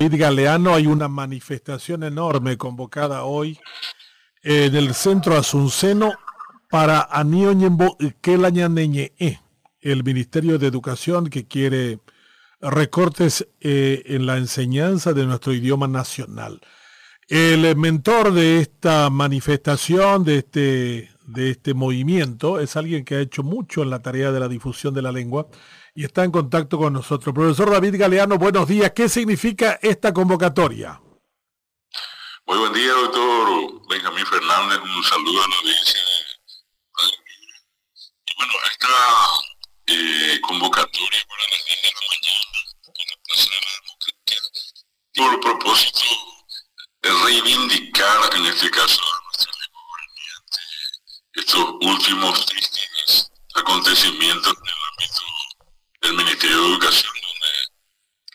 David Galeano, hay una manifestación enorme convocada hoy en el centro asunceno para Anióñembo Quelañaneñe, el Ministerio de Educación que quiere recortes en la enseñanza de nuestro idioma nacional. El mentor de esta manifestación, de este movimiento, es alguien que ha hecho mucho en la tarea de la difusión de la lengua y está en contacto con nosotros. Profesor David Galeano, buenos días. ¿Qué significa esta convocatoria? Muy buen día, doctor Benjamín Fernández. Un saludo a la audiencia. Y bueno, esta convocatoria para las 10 de la mañana en la Plaza de la Democracia, por propósito de reivindicar, en este caso, a nuestra lengua guaraní ante estos últimos tristes acontecimientos en el ámbito del Ministerio de Educación, donde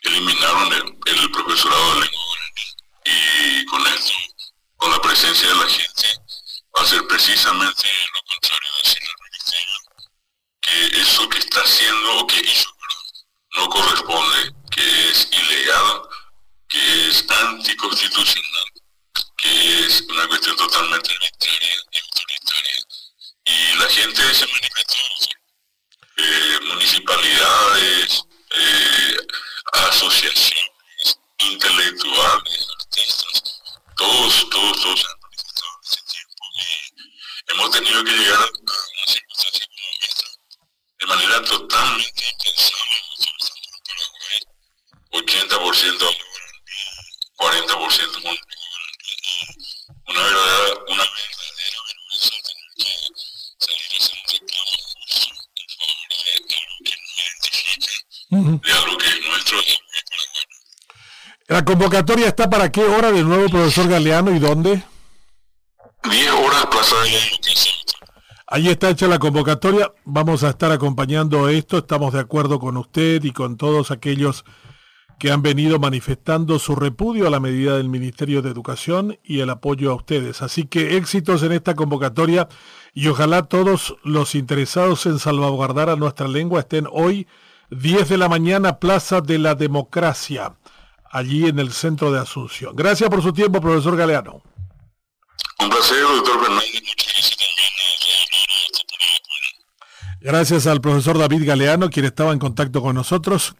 eliminaron el profesorado de lengua guaraní. Y con esto, con la presencia de la gente, va a ser precisamente lo contrario de decir al Ministerio que eso que está haciendo, o que hizo, no corresponde, que es ilegal, que es anticonstitucional, que es una cuestión totalmente arbitraria y autoritaria. Y la gente se manifestó, municipalidades, asociaciones, intelectuales, artistas, todos se han manifestado en ese tiempo, y hemos tenido que llegar a una circunstancia como esta, de manera totalmente impensable. Nosotros estamos en Paraguay, 80% 40% con una verdadera vergüenza tener que salir a hacer un reclamo en favor de algo que no identifica, de algo que es nuestro, de algo que es paraguayo. ¿La convocatoria está para qué hora de nuevo, profesor Galeano, y dónde? 10 horas, Plaza de la Democracia. Ahí está hecha la convocatoria, vamos a estar acompañando esto, estamos de acuerdo con usted y con todos aquellos que han venido manifestando su repudio a la medida del Ministerio de Educación y el apoyo a ustedes. Así que éxitos en esta convocatoria y ojalá todos los interesados en salvaguardar a nuestra lengua estén hoy 10 de la mañana, Plaza de la Democracia, allí en el centro de Asunción. Gracias por su tiempo, profesor Galeano. Un placer, doctor Fernández. Muchas gracias también. Gracias al profesor David Galeano, quien estaba en contacto con nosotros.